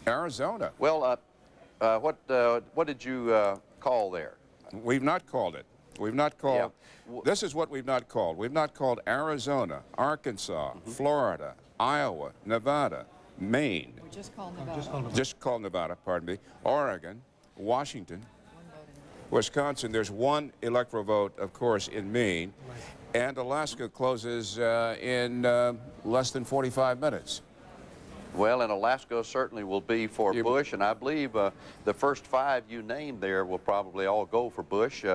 Arizona. Well, what did you call there? We've not called it. We've not called. Yeah. This is what we've not called. We've not called Arizona, Arkansas, Florida, Iowa, Nevada, Maine. We just called Nevada. Just called Nevada, pardon me. Oregon, Washington, Wisconsin. There's one electoral vote, of course, in Maine. And Alaska closes in less than 45 minutes. Well, and Alaska certainly will be for Bush, and I believe the first 5 you named there will probably all go for Bush.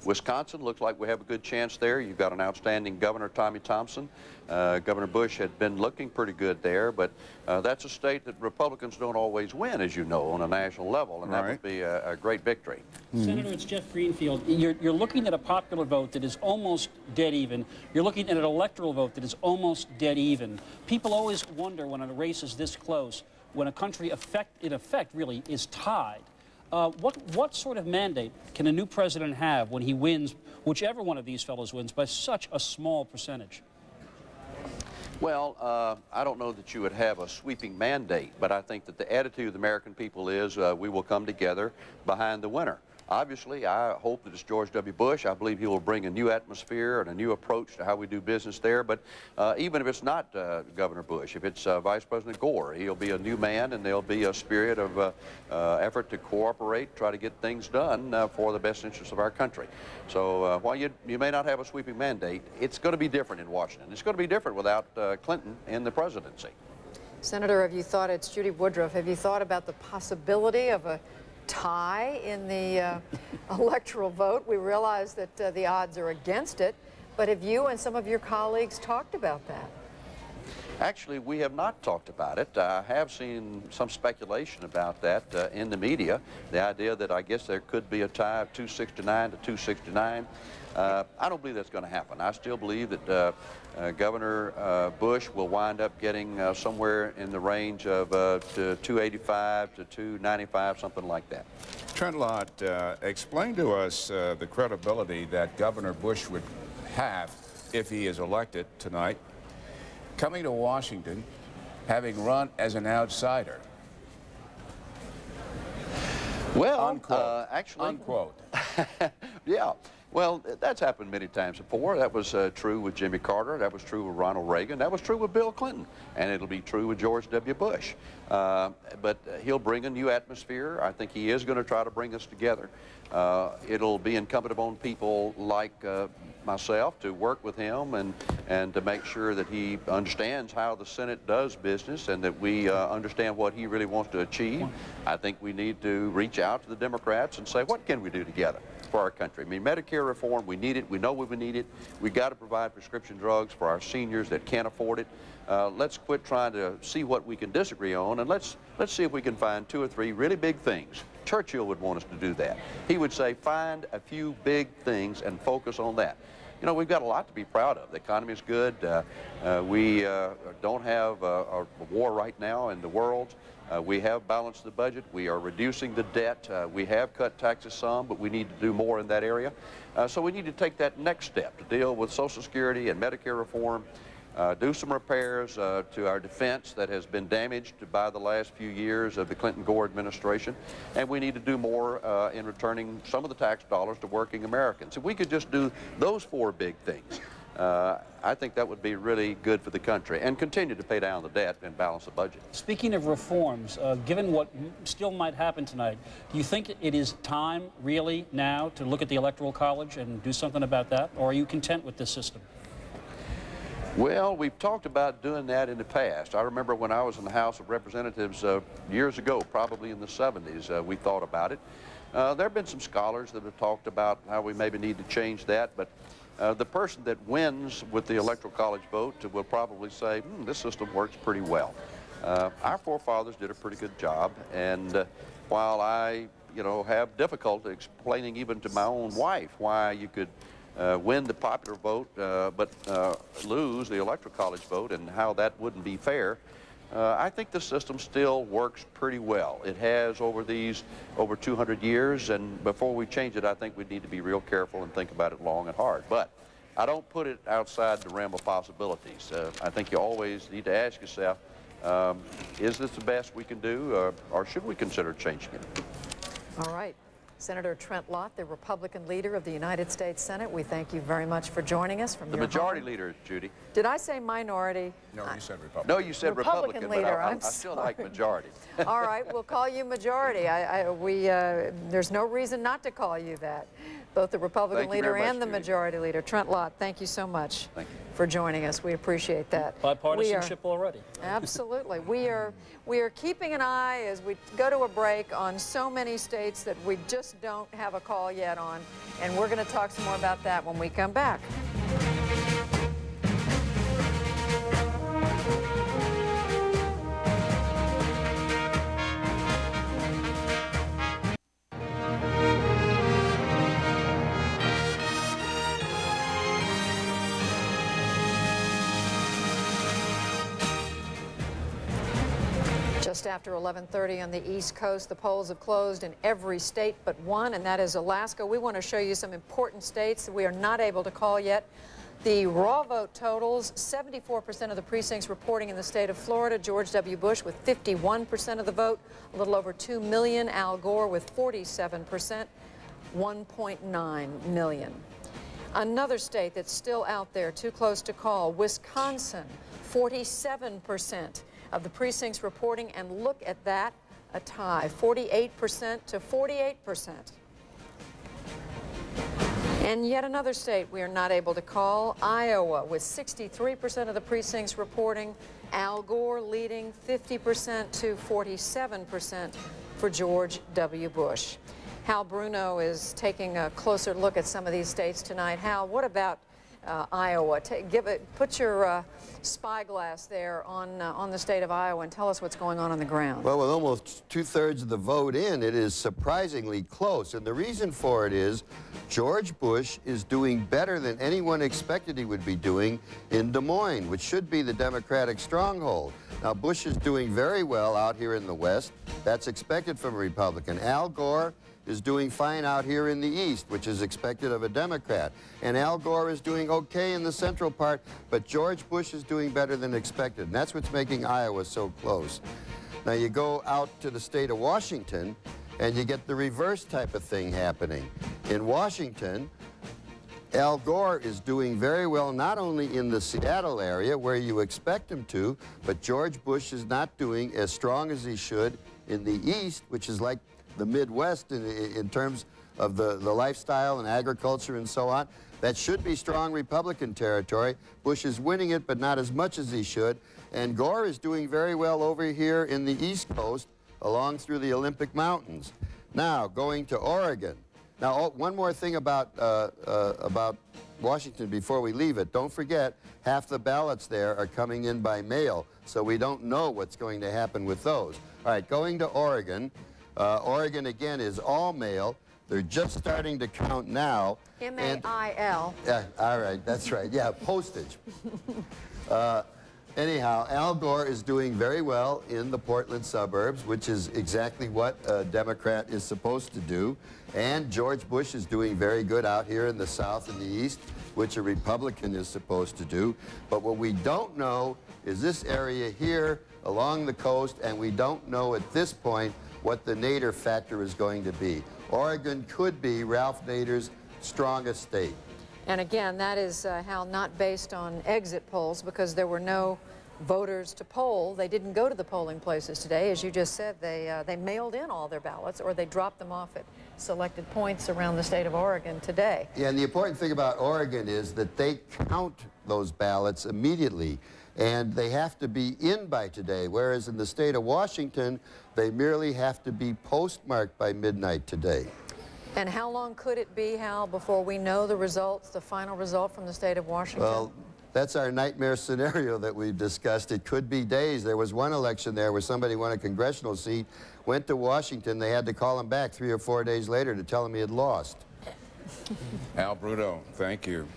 Wisconsin looks like we have a good chance there. You've got an outstanding governor, Tommy Thompson. Governor Bush had been looking pretty good there, but that's a state that Republicans don't always win, as you know, on a national level, and that would be a great victory. Senator, it's Jeff Greenfield. You're looking at a popular vote that is almost dead even. You're looking at an electoral vote that is almost dead even. People always wonder when a race is this close, when a country in effect really is tied. What sort of mandate can a new president have when he wins, whichever one of these fellows wins, by such a small percentage? Well, I don't know that you would have a sweeping mandate, but I think that the attitude of the American people is we will come together behind the winner. Obviously, I hope that it's George W. Bush. I believe he will bring a new atmosphere and a new approach to how we do business there. But even if it's not Governor Bush, if it's Vice President Gore, he'll be a new man, and there'll be a spirit of effort to cooperate, try to get things done for the best interests of our country. So while you may not have a sweeping mandate, it's going to be different in Washington. It's going to be different without Clinton in the presidency. Senator, have you thought, it's Judy Woodruff, have you thought about the possibility of a tie in the electoral vote? We realize that the odds are against it, but have you and some of your colleagues talked about that? Actually, we have not talked about it. I have seen some speculation about that in the media, the idea that I guess there could be a tie of 269 to 269. I don't believe that's going to happen. I still believe that Governor Bush will wind up getting somewhere in the range of 285 to 295, something like that. Trent Lott, explain to us the credibility that Governor Bush would have if he is elected tonight, coming to Washington, having run as an outsider. Well, unquote. Actually, unquote. Yeah. Well, that's happened many times before. That was true with Jimmy Carter. That was true with Ronald Reagan. That was true with Bill Clinton. And it'll be true with George W. Bush. But he'll bring a new atmosphere. I think he is going to try to bring us together. It'll be incumbent upon people like myself to work with him and to make sure that he understands how the Senate does business and that we understand what he really wants to achieve. I think we need to reach out to the Democrats and say, what can we do together for our country? I mean, Medicare reform, we need it. We know we need it. We've got to provide prescription drugs for our seniors that can't afford it. Let's quit trying to see what we can disagree on, and let's see if we can find 2 or 3 really big things. Churchill would want us to do that. He would say, find a few big things and focus on that. You know, we've got a lot to be proud of. The economy is good. We don't have a war right now in the world. We have balanced the budget. We are reducing the debt. We have cut taxes some, but we need to do more in that area. So we need to take that next step to deal with Social Security and Medicare reform, do some repairs to our defense that has been damaged by the last few years of the Clinton-Gore administration, and we need to do more in returning some of the tax dollars to working Americans. If we could just do those 4 big things, I think that would be really good for the country, and continue to pay down the debt and balance the budget. Speaking of reforms, given what still might happen tonight, do you think it is time really now to look at the Electoral College and do something about that, or are you content with this system? Well, we've talked about doing that in the past. I remember when I was in the House of Representatives years ago, probably in the 70s, we thought about it. There have been some scholars that have talked about how we maybe need to change that, but the person that wins with the Electoral College vote will probably say, this system works pretty well. Our forefathers did a pretty good job, and while I, have difficulty explaining even to my own wife why you could win the popular vote but lose the Electoral College vote and how that wouldn't be fair, I think the system still works pretty well. It has over 200 years, and before we change it, I think we need to be real careful and think about it long and hard. But I don't put it outside the realm of possibilities. I think you always need to ask yourself, Is this the best we can do, or should we consider changing it? All right. Senator Trent Lott, the Republican leader of the United States Senate, we thank you very much for joining us from The your majority home. leader, Judy. Did I say minority? No, you said Republican. No, you said Republican Republican, leader, but I I'm still sorry. like majority. All right, we'll call you majority. There's no reason not to call you that. Both the Republican Thank you leader very much, and the Judy. majority leader. Trent Lott, thank you so much Thank you. for joining us. We appreciate that. Bipartisanship already. Absolutely. We are keeping an eye as we go to a break on so many states that we just don't have a call yet on. And we're going to talk some more about that when we come back. Just after 11:30 on the East Coast, the polls have closed in every state but one, and that is Alaska. We want to show you some important states that we are not able to call yet. The raw vote totals, 74% of the precincts reporting in the state of Florida. George W. Bush with 51% of the vote, a little over 2 million. Al Gore with 47%, 1.9 million. Another state that's still out there, too close to call, Wisconsin, 47% of the precincts reporting, and look at that, a tie, 48% to 48%. And yet another state we are not able to call, Iowa, with 63% of the precincts reporting, Al Gore leading 50% to 47% for George W. Bush. Hal Bruno is taking a closer look at some of these states tonight. Hal, what about Iowa? Put your spyglass there on the state of Iowa and tell us what's going on the ground. Well, with almost 2/3 of the vote in, it is surprisingly close. And the reason for it is George Bush is doing better than anyone expected he would be doing in Des Moines, which should be the Democratic stronghold. Now, Bush is doing very well out here in the West. That's expected from a Republican. Al Gore is doing fine out here in the East, which is expected of a Democrat. And Al Gore is doing okay in the central part, but George Bush is doing better than expected. And that's what's making Iowa so close. Now you go out to the state of Washington, and you get the reverse type of thing happening. In Washington, Al Gore is doing very well not only in the Seattle area, where you expect him to, but George Bush is not doing as strong as he should in the East, which is like the Midwest in terms of the lifestyle and agriculture and so on. That should be strong Republican territory. Bush is winning it, but not as much as he should. And Gore is doing very well over here in the East Coast, along through the Olympic Mountains. Now, going to Oregon. Now, one more thing about Washington before we leave it. Don't forget, half the ballots there are coming in by mail, so we don't know what's going to happen with those. All right, going to Oregon. Oregon, again, is all mail. They're just starting to count now. M-A-I-L. Yeah, all right, that's right. Yeah, postage. Anyhow, Al Gore is doing very well in the Portland suburbs, which is exactly what a Democrat is supposed to do. And George Bush is doing very good out here in the South and the East, which a Republican is supposed to do. But what we don't know is this area here along the coast, and we don't know at this point what the Nader factor is going to be. Oregon could be Ralph Nader's strongest state. And again, that is, Hal, not based on exit polls, because there were no voters to poll. They didn't go to the polling places today. As you just said, they mailed in all their ballots, or they dropped them off at selected points around the state of Oregon today. Yeah, and the important thing about Oregon is that they count those ballots immediately, and they have to be in by today, whereas in the state of Washington, they merely have to be postmarked by midnight today. And how long could it be, Hal, before we know the results, the final result from the state of Washington? Well, that's our nightmare scenario that we've discussed. It could be days. There was one election there where somebody won a congressional seat, went to Washington. They had to call him back 3 or 4 days later to tell him he had lost. Al Bruno, thank you.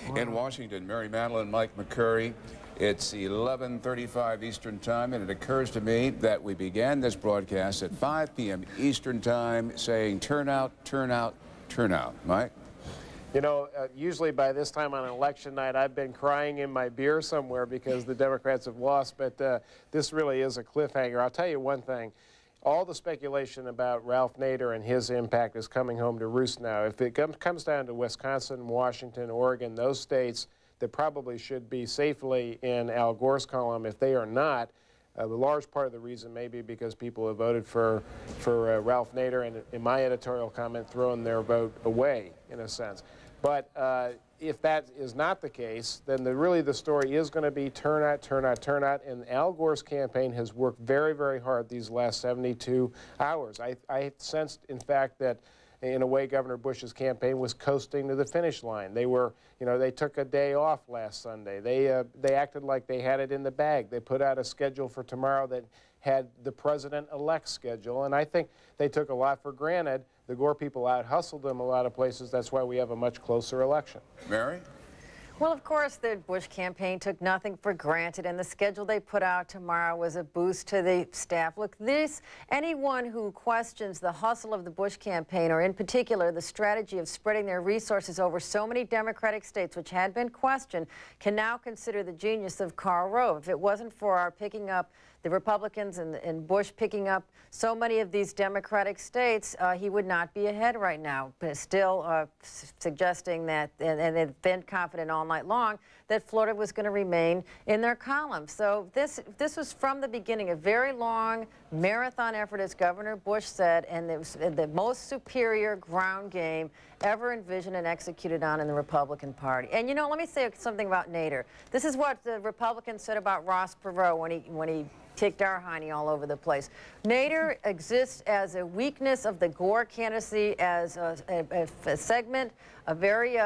Wow. In Washington, Mary Madeline, Mike McCurry. It's 11:35 Eastern Time, and it occurs to me that we began this broadcast at 5 p.m. Eastern Time saying turn out, turn out, turn out. Mike? You know, usually by this time on election night, I've been crying in my beer somewhere because the Democrats have lost, but this really is a cliffhanger. I'll tell you one thing. All the speculation about Ralph Nader and his impact is coming home to roost now. If it comes down to Wisconsin, Washington, Oregon, those states that probably should be safely in Al Gore's column, if they are not, a large part of the reason may be because people have voted for Ralph Nader and, in my editorial comment, thrown their vote away, in a sense. But if that is not the case, then really the story is going to be turnout, turnout, turnout. And Al Gore's campaign has worked very, very hard these last 72 hours. I sensed, in fact, that in a way Governor Bush's campaign was coasting to the finish line. They were, you know, they took a day off last Sunday. They acted like they had it in the bag. They put out a schedule for tomorrow that had the president-elect's schedule, and I think they took a lot for granted. The Gore people out-hustled them a lot of places. That's why we have a much closer election. Mary? Well, of course, the Bush campaign took nothing for granted, and the schedule they put out tomorrow was a boost to the staff. Look, anyone who questions the hustle of the Bush campaign, or in particular the strategy of spreading their resources over so many Democratic states, which had been questioned, can now consider the genius of Karl Rove. If it wasn't for our picking up the Republicans and Bush picking up so many of these Democratic states, he would not be ahead right now. But still suggesting that, and they've been confident all night long, that Florida was going to remain in their column. So this was from the beginning a very long marathon effort, as Governor Bush said, and it was the most superior ground game ever envisioned and executed on in the Republican Party. And you know, let me say something about Nader. This is what the Republicans said about Ross Perot when he kicked our hiney all over the place. Nader exists as a weakness of the Gore candidacy, as a segment, a very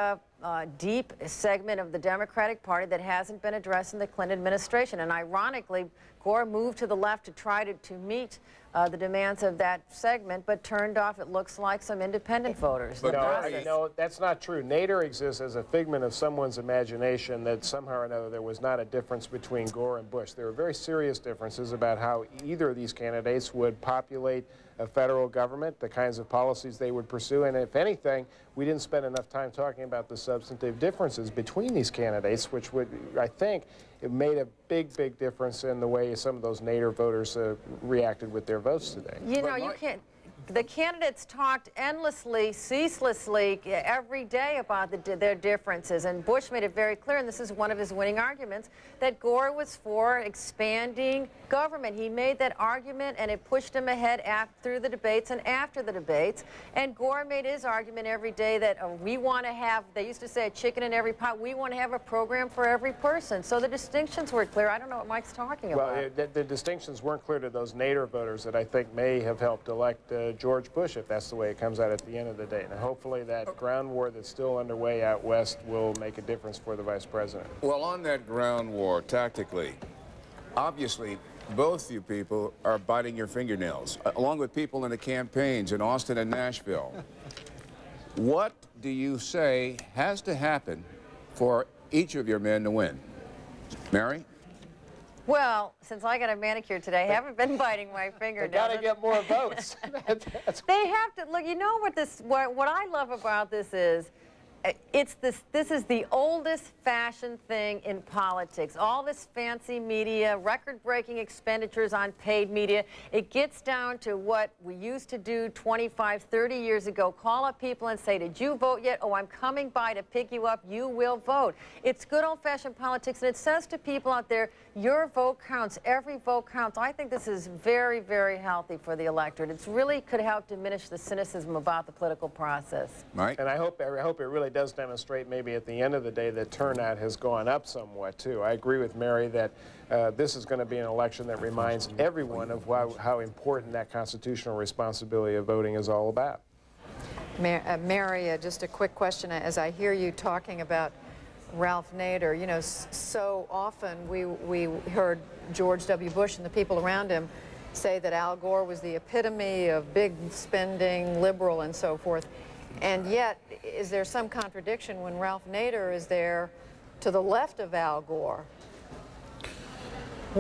deep segment of the Democratic Party that hasn't been addressed in the Clinton administration. And ironically, Gore moved to the left to try to meet the demands of that segment, but turned off, it looks like, some independent voters. But no, that's not true. Nader exists as a figment of someone's imagination that somehow or another there was not a difference between Gore and Bush. There were very serious differences about how either of these candidates would populate a federal government, the kinds of policies they would pursue, and if anything, we didn't spend enough time talking about the substantive differences between these candidates, which would, I think, it made a big, big difference in the way some of those Nader voters reacted with their votes today. You know, you can't. The candidates talked endlessly, ceaselessly, every day about their differences, and Bush made it very clear, and this is one of his winning arguments, that Gore was for expanding government. He made that argument, and it pushed him ahead through the debates and after the debates, and Gore made his argument every day that we want to have, they used to say, a chicken in every pot. We want to have a program for every person. So the distinctions were clear. I don't know what Mike's talking about. Well, the distinctions weren't clear to those Nader voters that I think may have helped elect George Bush, if that's the way it comes out at the end of the day. And hopefully that ground war that's still underway out west will make a difference for the vice president. Well, on that ground war, tactically, obviously, both you people are biting your fingernails, along with people in the campaigns in Austin and Nashville. What do you say has to happen for each of your men to win? Mary? Well, since I got a manicure today, I haven't been biting my fingernails. They got to get more votes. They have to look. You know what I love about this is, this is the oldest fashioned thing in politics. All this fancy media, record-breaking expenditures on paid media. It gets down to what we used to do 25, 30 years ago. Call up people and say, did you vote yet? Oh, I'm coming by to pick you up. You will vote. It's good old-fashioned politics, and it says to people out there, your vote counts. Every vote counts. I think this is very, very healthy for the electorate. It really could help diminish the cynicism about the political process. Mike? And I hope it really does demonstrate maybe at the end of the day that turnout has gone up somewhat too. I agree with Mary that this is going to be an election that reminds everyone of how important that constitutional responsibility of voting is all about. Mary, just a quick question. As I hear you talking about Ralph Nader, you know, so often we heard George W. Bush and the people around him say that Al Gore was the epitome of big spending, liberal, and so forth. And yet, is there some contradiction when Ralph Nader is there to the left of Al Gore?